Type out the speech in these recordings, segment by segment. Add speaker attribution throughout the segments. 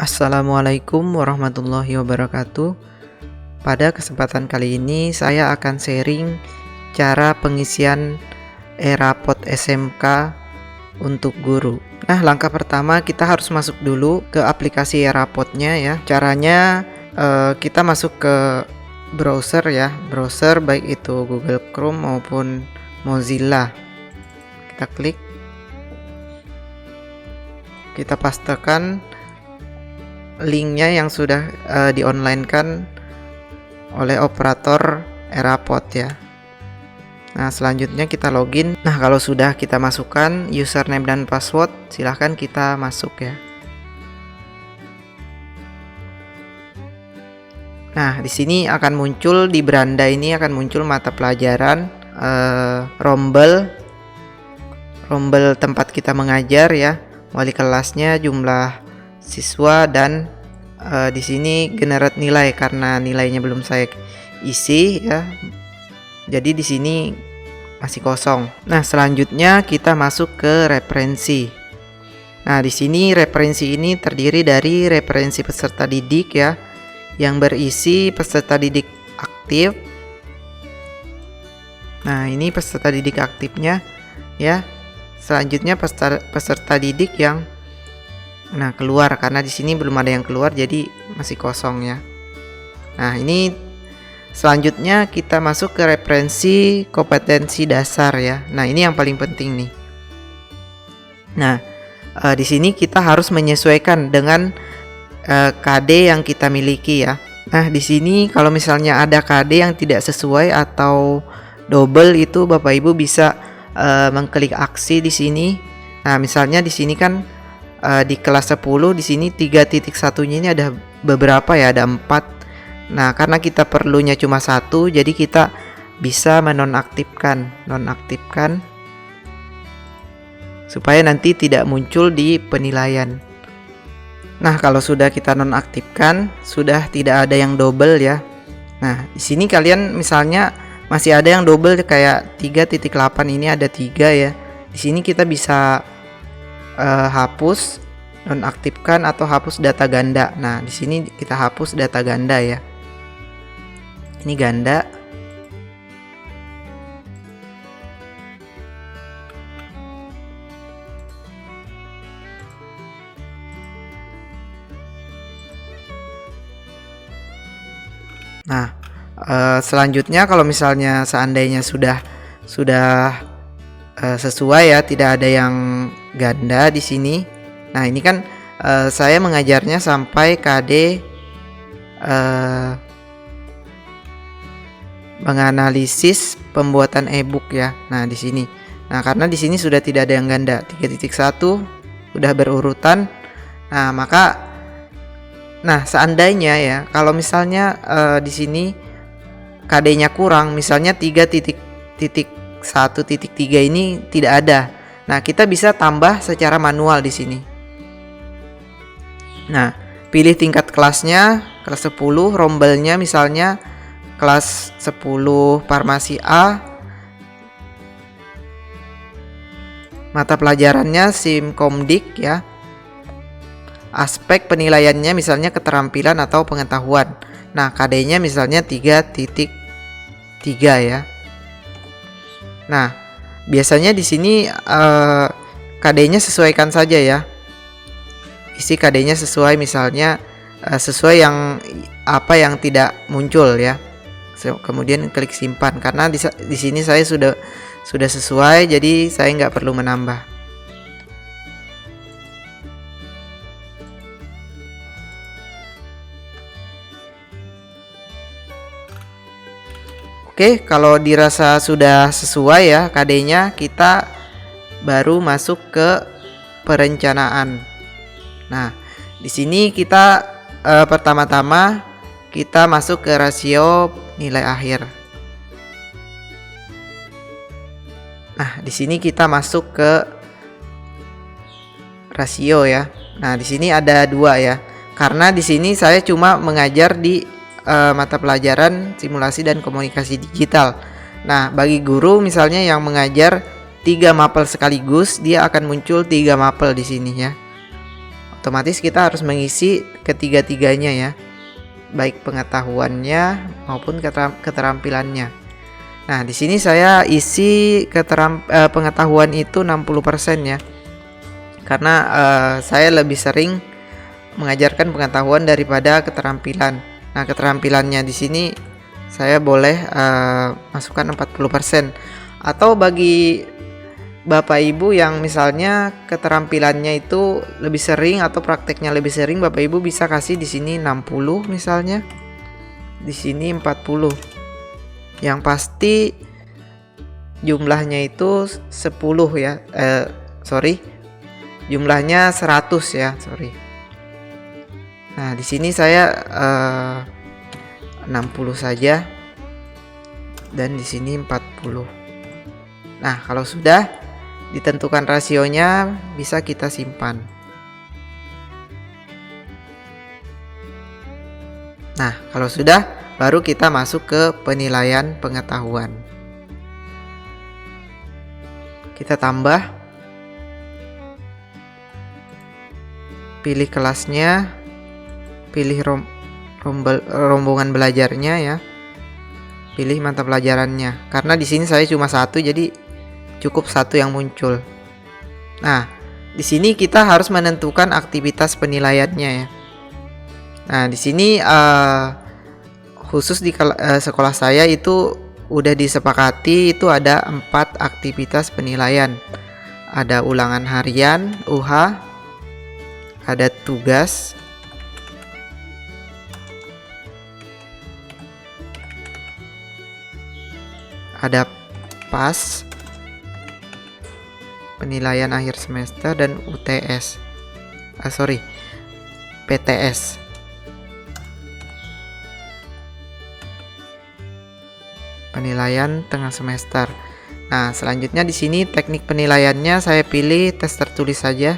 Speaker 1: Assalamualaikum warahmatullahi wabarakatuh. Pada kesempatan kali ini saya akan sharing cara pengisian e-rapot SMK untuk guru. Nah, langkah pertama kita harus masuk dulu ke aplikasi e-rapotnya ya. Caranya kita masuk ke browser ya, browser baik itu Google Chrome maupun Mozilla. Kita klik, kita pastekan linknya yang sudah di-online-kan oleh operator e-rapot ya. Nah, selanjutnya kita login. Nah, kalau sudah kita masukkan username dan password, silahkan kita masuk ya. Nah, di sini akan muncul, di beranda ini akan muncul mata pelajaran, rombel tempat kita mengajar ya, wali kelasnya, jumlah siswa, dan di sini generate nilai karena nilainya belum saya isi ya. Jadi di sini masih kosong. Nah, selanjutnya kita masuk ke referensi. Nah, di sini referensi ini terdiri dari referensi peserta didik ya, yang berisi peserta didik aktif. Nah, ini peserta didik aktifnya ya. Selanjutnya peserta didik yang keluar, karena di sini belum ada yang keluar jadi masih kosong ya. Nah, ini selanjutnya kita masuk ke referensi kompetensi dasar ya. Nah, ini yang paling penting nih. Nah, di sini kita harus menyesuaikan dengan KD yang kita miliki ya. Nah, di sini kalau misalnya ada KD yang tidak sesuai atau double, itu Bapak Ibu bisa mengklik aksi di sini. Nah, misalnya di sini kan di kelas 10 di sini 3.1-nya ini ada beberapa ya, ada 4. Nah, karena kita perlunya cuma 1, jadi kita bisa menonaktifkan supaya nanti tidak muncul di penilaian. Nah, kalau sudah kita nonaktifkan, sudah tidak ada yang double ya. Nah, di sini kalian misalnya masih ada yang double kayak 3.8, ini ada 3 ya. Di sini kita bisa hapus, nonaktifkan, atau hapus data ganda. Nah, di sini kita hapus data ganda ya. Ini ganda. Nah, selanjutnya kalau misalnya seandainya sudah sesuai ya, tidak ada yang ganda di sini. Nah, ini kan saya mengajarnya sampai KD menganalisis pembuatan e-book ya. Nah, di sini. Nah, karena di sini sudah tidak ada yang ganda, 3.1 udah berurutan. Nah, seandainya ya, kalau misalnya di sini KD-nya kurang, misalnya 3.1.3 ini tidak ada. Nah, kita bisa tambah secara manual di sini. Nah, pilih tingkat kelasnya, kelas 10, rombelnya misalnya kelas 10 farmasi A. Mata pelajarannya Simkomdik ya. Aspek penilaiannya misalnya keterampilan atau pengetahuan. Nah, KD-nya misalnya 3.3 ya. Nah, biasanya di sini KD-nya sesuaikan saja ya. Isi KD-nya sesuai, misalnya sesuai yang apa yang tidak muncul ya. Kemudian klik simpan, karena di sini saya sudah sesuai, jadi saya nggak perlu menambah. Oke, kalau dirasa sudah sesuai ya KD-nya, kita baru masuk ke perencanaan. Nah, di sini kita pertama-tama kita masuk ke rasio nilai akhir. Nah, di sini kita masuk ke rasio ya. Nah, di sini ada 2 ya. Karena di sini saya cuma mengajar di mata pelajaran simulasi dan komunikasi digital. Nah, bagi guru misalnya yang mengajar 3 mapel sekaligus, dia akan muncul 3 mapel di sini ya. otomatis kita harus mengisi ketiga-tiganya ya, baik pengetahuannya maupun keterampilannya. Nah, di sini saya isi pengetahuan itu 60% ya. Karena saya lebih sering mengajarkan pengetahuan daripada keterampilan. Nah, keterampilannya di sini saya boleh masukkan 40%. Atau bagi Bapak Ibu yang misalnya keterampilannya itu lebih sering atau prakteknya lebih sering, Bapak Ibu bisa kasih di sini 60 misalnya. Di sini 40. Yang pasti jumlahnya itu 10 ya. Jumlahnya 100 ya, Nah, di sini saya 60 saja dan di sini 40. Nah, kalau sudah ditentukan rasionya, bisa kita simpan. Nah, kalau sudah, baru kita masuk ke penilaian pengetahuan. Kita tambah, pilih kelasnya, pilih rombongan belajarnya ya, pilih mata pelajarannya. Karena di sini saya cuma satu, jadi cukup satu yang muncul. Nah, di sini kita harus menentukan aktivitas penilaiannya ya. Nah, di sini khusus di sekolah saya itu udah disepakati, itu ada 4 aktivitas penilaian. Ada ulangan harian UH, ada tugas, ada PAS, penilaian akhir semester, dan PTS, penilaian tengah semester. Nah, selanjutnya di sini teknik penilaiannya saya pilih tes tertulis saja.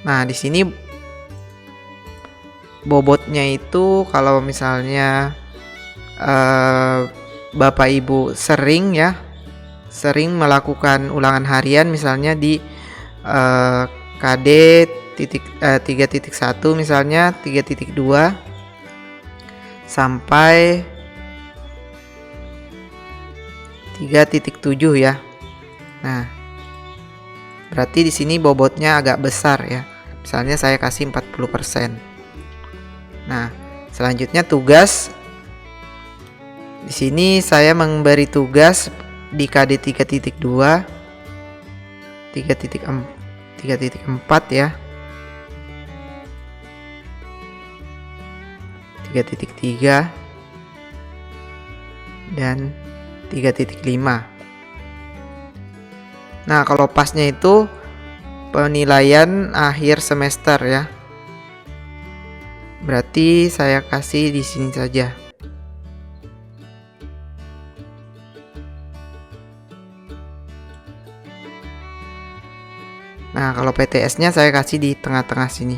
Speaker 1: Nah, di sini bobotnya itu kalau misalnya Bapak Ibu sering melakukan ulangan harian misalnya di KD 3.1 misalnya 3.2 sampai 3.7 ya. Nah, berarti di sini bobotnya agak besar ya. Misalnya saya kasih 40%. Nah, selanjutnya tugas. Di sini saya memberi tugas di KD 3.2, 3.4 ya, 3.3 dan 3.5. Nah, kalau pasnya itu penilaian akhir semester ya. Berarti saya kasih di sini saja. Nah, kalau PTS-nya saya kasih di tengah-tengah sini.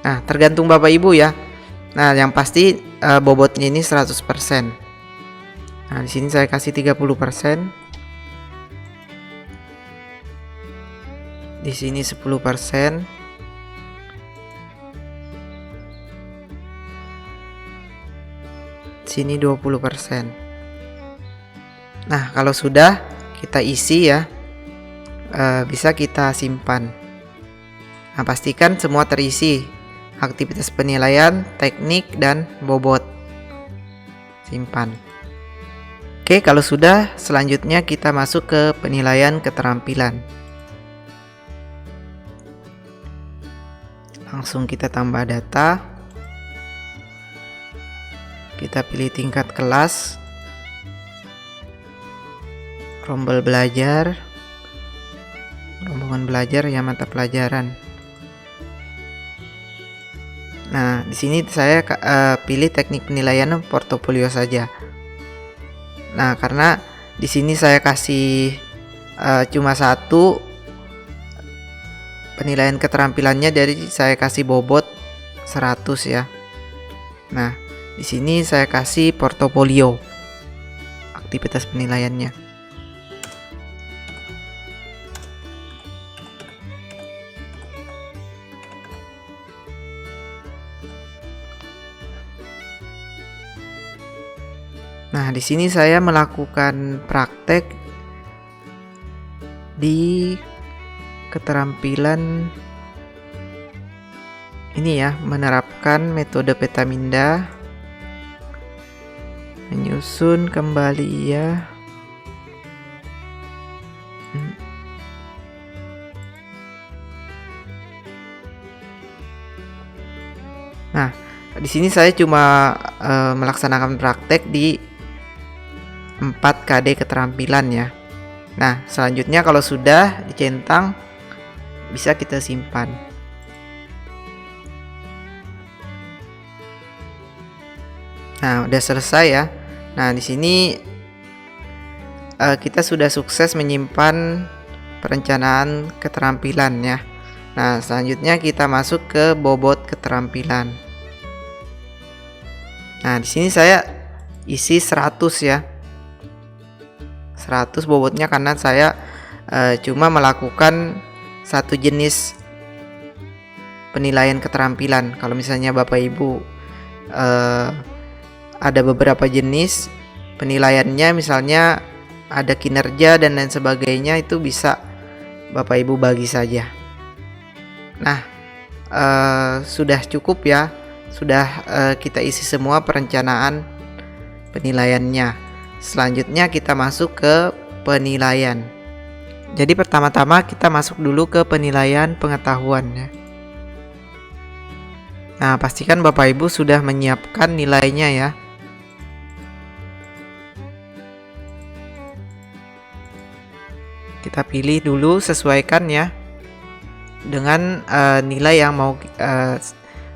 Speaker 1: Nah, tergantung Bapak Ibu ya. Nah, yang pasti bobotnya ini 100%. Nah, di sini saya kasih 30%. Di sini 10%. Sini 20%. Nah, kalau sudah kita isi ya, bisa kita simpan. Nah, pastikan semua terisi, aktivitas penilaian, teknik, dan bobot. Simpan. Oke, kalau sudah, selanjutnya kita masuk ke penilaian keterampilan. Langsung kita tambah data. Kita pilih tingkat kelas, rombongan belajar ya, mata pelajaran. Nah, di sini saya pilih teknik penilaian portofolio saja. Nah, karena di sini saya kasih cuma satu penilaian keterampilannya, dari saya kasih bobot 100 ya. Nah, di sini saya kasih portofolio, aktivitas penilaiannya. Nah, di sini saya melakukan praktek di keterampilan ini ya, menerapkan metode Petaminda, menyusun kembali ya. Nah, di sini saya cuma melaksanakan praktek di 4 KD keterampilan ya. Nah, selanjutnya kalau sudah dicentang bisa kita simpan. Nah, udah selesai ya. Nah, di sini kita sudah sukses menyimpan perencanaan keterampilan ya. Nah, selanjutnya kita masuk ke bobot keterampilan. Nah, di sini saya isi 100 ya. 100 bobotnya karena saya cuma melakukan satu jenis penilaian keterampilan. Kalau misalnya Bapak Ibu ada beberapa jenis penilaiannya, misalnya ada kinerja dan lain sebagainya, itu bisa Bapak Ibu bagi saja. Nah, sudah cukup ya. Sudah kita isi semua perencanaan penilaiannya. Selanjutnya kita masuk ke penilaian. Jadi pertama-tama kita masuk dulu ke penilaian pengetahuan ya. Nah, pastikan Bapak Ibu sudah menyiapkan nilainya ya. Kita pilih dulu, sesuaikan ya dengan nilai yang mau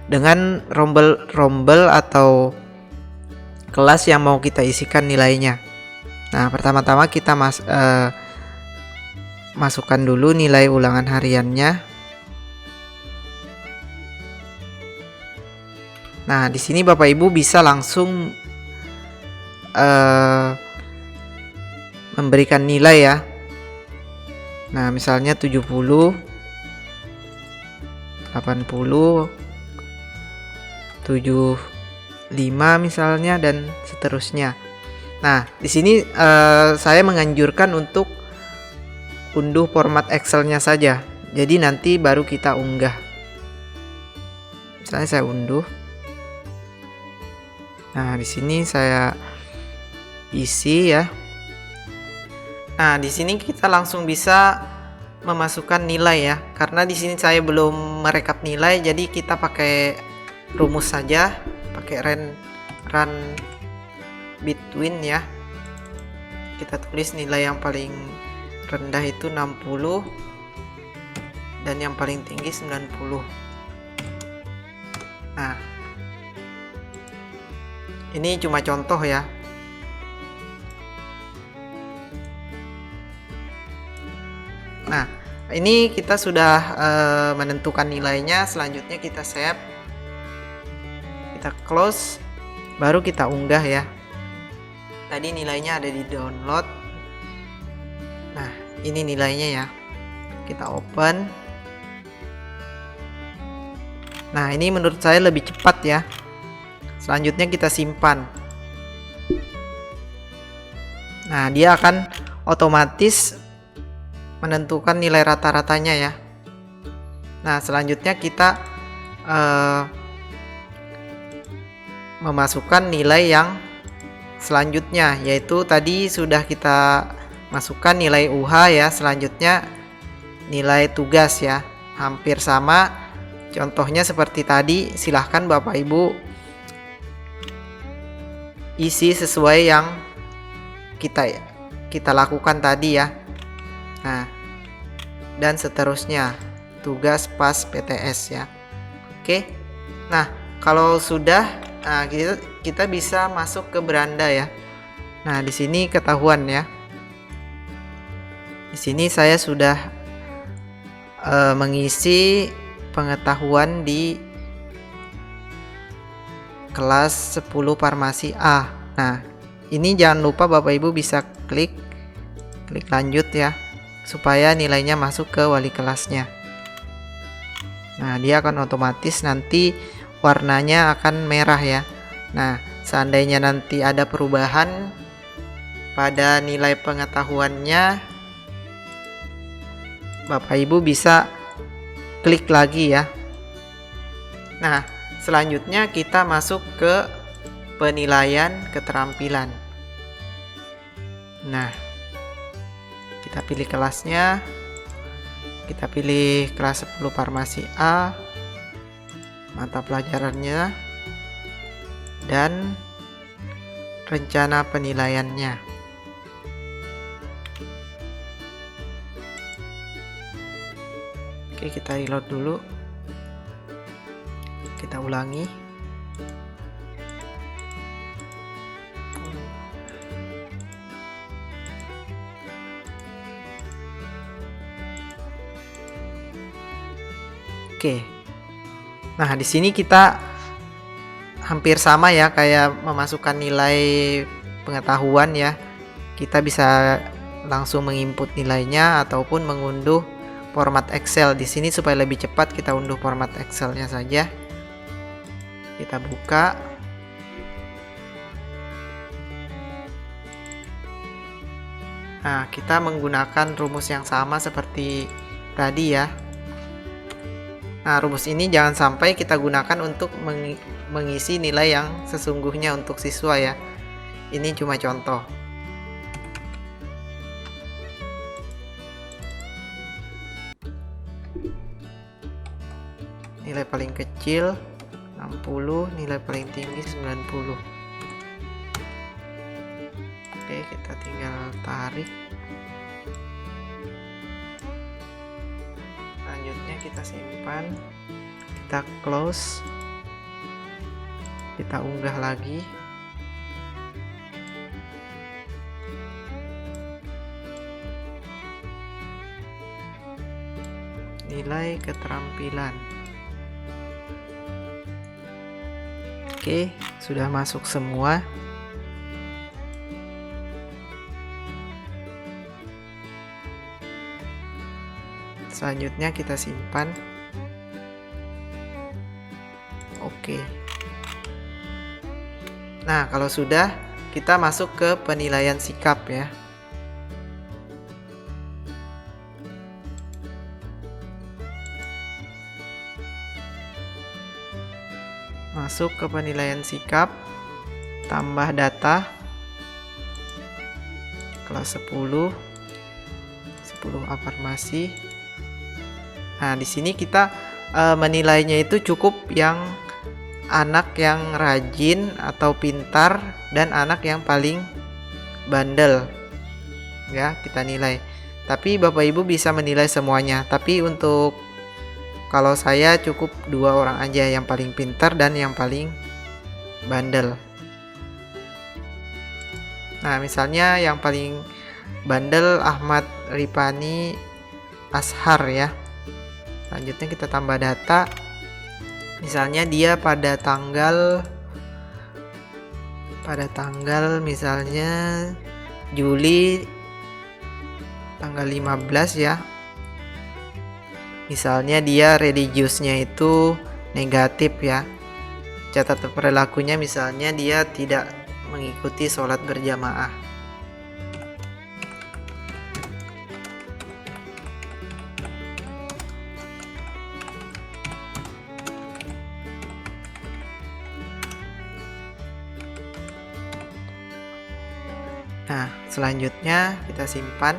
Speaker 1: dengan rombel atau kelas yang mau kita isikan nilainya. Nah, pertama-tama kita masukkan dulu nilai ulangan hariannya. Nah, di sini Bapak Ibu bisa langsung memberikan nilai ya. Nah, misalnya 70, 80, 75 misalnya, dan seterusnya. Nah, di sini saya menganjurkan untuk unduh format Excel-nya saja. Jadi nanti baru kita unggah. Misalnya saya unduh. Nah, di sini saya isi ya. Nah, di sini kita langsung bisa memasukkan nilai ya. Karena di sini saya belum merekap nilai, jadi kita pakai rumus saja, pakai run between ya. Kita tulis nilai yang paling rendah itu 60 dan yang paling tinggi 90. Nah, ini cuma contoh ya. Nah, ini kita sudah menentukan nilainya. Selanjutnya kita save, kita close, baru kita unggah ya. Tadi nilainya ada di download. Nah, ini nilainya ya. Kita open. Nah, ini menurut saya lebih cepat ya. Selanjutnya kita simpan. Nah, dia akan otomatis menentukan nilai rata-ratanya ya. Nah, selanjutnya kita memasukkan nilai yang selanjutnya, yaitu tadi sudah kita masukkan nilai UH ya. Selanjutnya nilai tugas ya, hampir sama contohnya seperti tadi. Silahkan Bapak Ibu isi sesuai yang kita lakukan tadi ya. Nah, dan seterusnya, tugas pas PTS ya. Oke. Nah, kalau sudah, kita bisa masuk ke beranda ya. Nah, di sini ketahuan ya. Di sini saya sudah mengisi pengetahuan di kelas 10 farmasi A. Nah, ini jangan lupa Bapak Ibu bisa klik lanjut ya, supaya nilainya masuk ke wali kelasnya. Nah, dia akan otomatis nanti warnanya akan merah ya. Nah, seandainya nanti ada perubahan pada nilai pengetahuannya, Bapak Ibu bisa klik lagi ya. Nah, selanjutnya kita masuk ke penilaian keterampilan. Nah, kita pilih kelasnya. Kita pilih kelas 10 Farmasi A, mata pelajarannya, dan rencana penilaiannya. Oke, kita reload dulu. Kita ulangi. Oke. Nah, di sini kita hampir sama ya kayak memasukkan nilai pengetahuan ya. Kita bisa langsung menginput nilainya ataupun mengunduh format Excel. Di sini supaya lebih cepat kita unduh format Excel-nya saja. Kita buka. Nah, kita menggunakan rumus yang sama seperti tadi ya. Nah, rumus ini jangan sampai kita gunakan untuk mengisi nilai yang sesungguhnya untuk siswa ya. Ini cuma contoh. Nilai paling kecil 60, nilai paling tinggi 90. Oke, kita tinggal tarik. Selanjutnya kita simpan, kita close, kita unggah lagi. Nilai keterampilan. Oke, sudah masuk semua. Selanjutnya kita simpan. Oke. Nah, kalau sudah, kita masuk ke penilaian sikap ya. Masuk ke penilaian sikap, tambah data, kelas 10 afirmasi. Nah, di sini kita menilainya itu cukup yang anak yang rajin atau pintar dan anak yang paling bandel. Ya, kita nilai. Tapi Bapak Ibu bisa menilai semuanya. Tapi untuk kalau saya cukup 2 orang aja, yang paling pintar dan yang paling bandel. Nah, misalnya yang paling bandel Ahmad Ripani Ashar ya. Selanjutnya kita tambah data. Misalnya dia pada tanggal misalnya Juli tanggal 15 ya. Misalnya dia religiusnya itu negatif ya. Catatan perilakunya misalnya dia tidak mengikuti sholat berjamaah. Nah, selanjutnya kita simpan.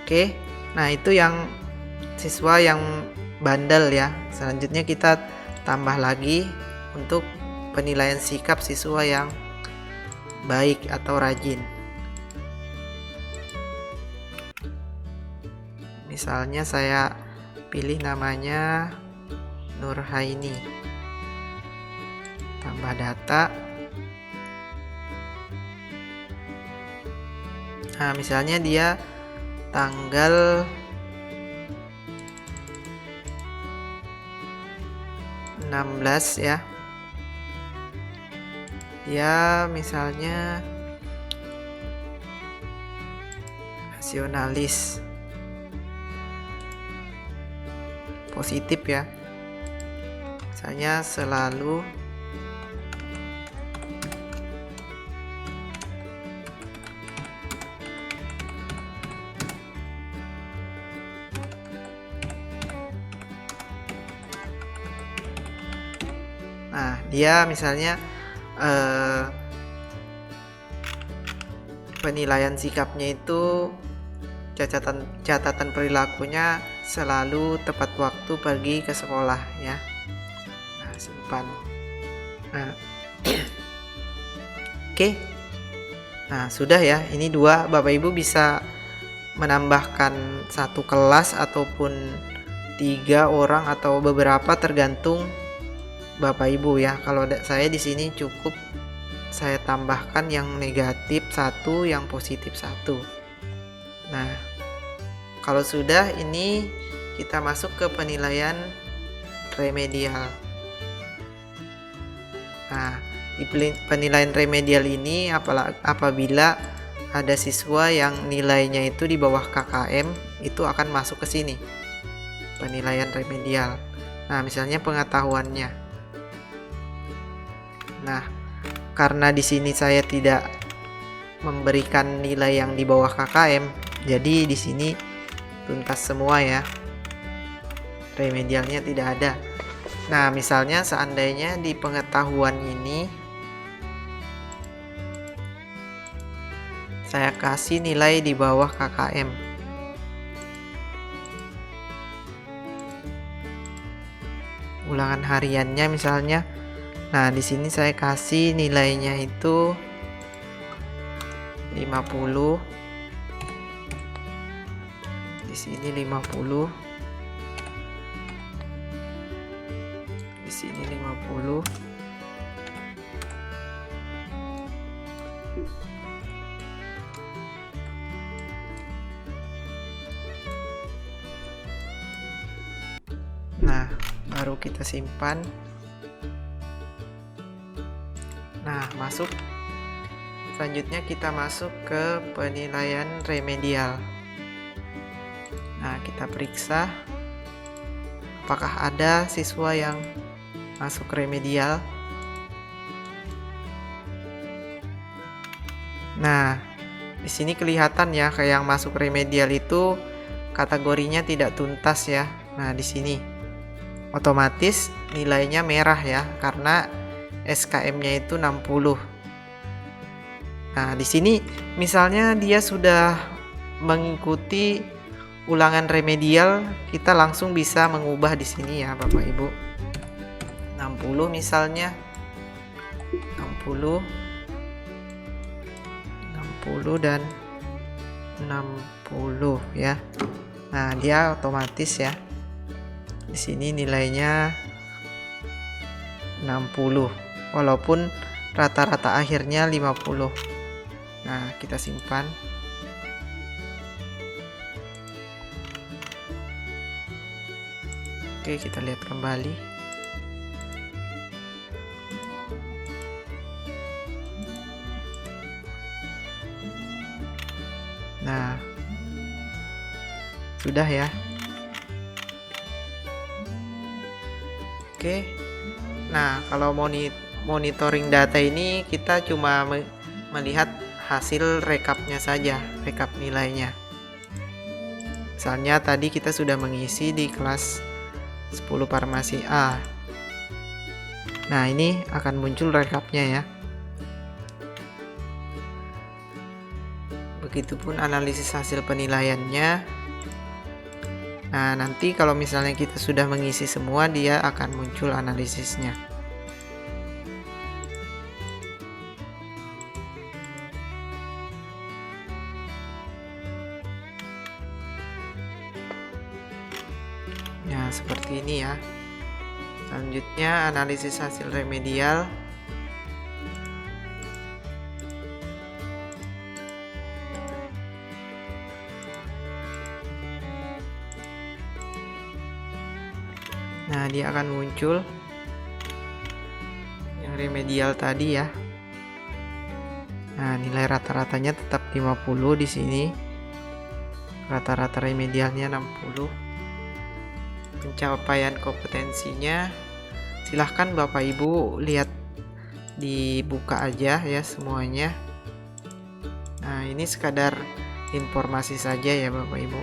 Speaker 1: Oke, nah itu yang siswa yang bandel ya. Selanjutnya kita tambah lagi untuk penilaian sikap siswa yang baik atau rajin. Misalnya saya pilih namanya Nurhaini. Tambah data. Nah, misalnya dia tanggal 16 16 ya. Dia misalnya nasionalis positif ya, misalnya selalu dia misalnya penilaian sikapnya itu catatan perilakunya selalu tepat waktu pergi ke sekolah ya. Nah, simpan. Nah, oke. Nah, sudah ya. Ini 2. Bapak Ibu bisa menambahkan satu kelas ataupun 3 orang atau beberapa tergantung Bapak Ibu ya. Kalau saya di sini cukup saya tambahkan yang negatif 1, yang positif 1. Nah, kalau sudah, ini kita masuk ke penilaian remedial. Nah, di penilaian remedial ini apabila ada siswa yang nilainya itu di bawah KKM, itu akan masuk ke sini. Penilaian remedial. Nah, misalnya pengetahuannya. Nah, karena di sini saya tidak memberikan nilai yang di bawah KKM, jadi di sini tuntas semua ya. Remedialnya tidak ada. Nah, misalnya seandainya di pengetahuan ini saya kasih nilai di bawah KKM. Ulangan hariannya misalnya. Nah, di sini saya kasih nilainya itu 50. Di sini 50. Di sini 50. Nah, baru kita simpan. Nah, masuk. Selanjutnya kita masuk ke penilaian remedial. Nah, kita periksa apakah ada siswa yang masuk remedial. Nah, di sini kelihatan ya, kayak yang masuk remedial itu kategorinya tidak tuntas ya. Nah, di sini otomatis nilainya merah ya, karena SKM-nya itu 60. Nah, di sini misalnya dia sudah mengikuti ulangan remedial, kita langsung bisa mengubah di sini ya, Bapak Ibu. 60 misalnya. 60 dan 60 ya. Nah, dia otomatis ya. Di sini nilainya 60. Walaupun rata-rata akhirnya 50. Nah, kita simpan. Oke, kita lihat kembali. Nah, sudah ya. Oke. Nah, kalau monitoring data ini kita cuma melihat hasil rekapnya saja, rekap nilainya. Misalnya tadi kita sudah mengisi di kelas 10 farmasi A. Nah, ini akan muncul rekapnya ya. Begitupun analisis hasil penilaiannya. Nah, nanti kalau misalnya kita sudah mengisi semua, dia akan muncul analisisnya. Nah, seperti ini ya. Selanjutnya analisis hasil remedial. Nah, dia akan muncul remedial tadi ya. Nah, nilai rata-ratanya tetap 50 di sini. Rata-rata remedialnya 60. Pencapaian kompetensinya silahkan Bapak Ibu lihat, dibuka aja ya semuanya. Nah, ini sekadar informasi saja ya Bapak Ibu.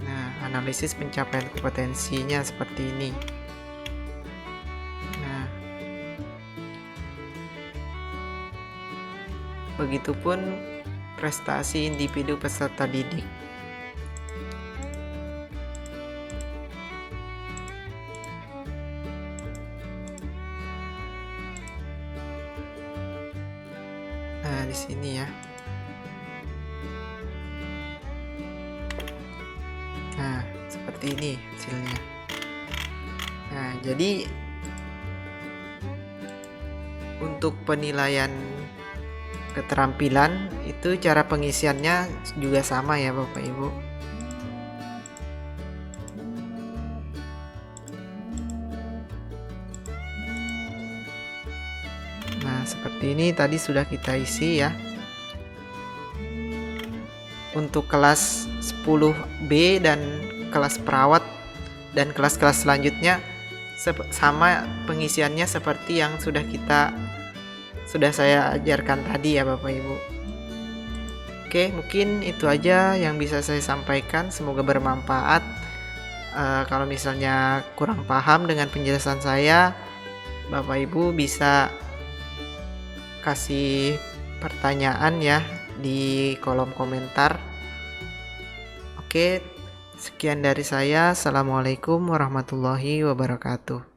Speaker 1: Nah, analisis pencapaian kompetensinya seperti ini. Nah, begitupun prestasi individu peserta didik. Nah, di sini ya. Nah, seperti ini hasilnya. Nah, jadi untuk penilaian keterampilan itu cara pengisiannya juga sama ya Bapak Ibu. Nah, seperti ini tadi sudah kita isi ya. Untuk kelas 10B dan kelas perawat dan kelas-kelas selanjutnya sama pengisiannya seperti yang sudah saya ajarkan tadi ya Bapak Ibu. Oke, mungkin itu aja yang bisa saya sampaikan. Semoga bermanfaat. Kalau misalnya kurang paham dengan penjelasan saya, Bapak Ibu bisa kasih pertanyaan ya di kolom komentar. Oke, sekian dari saya. Assalamualaikum warahmatullahi wabarakatuh.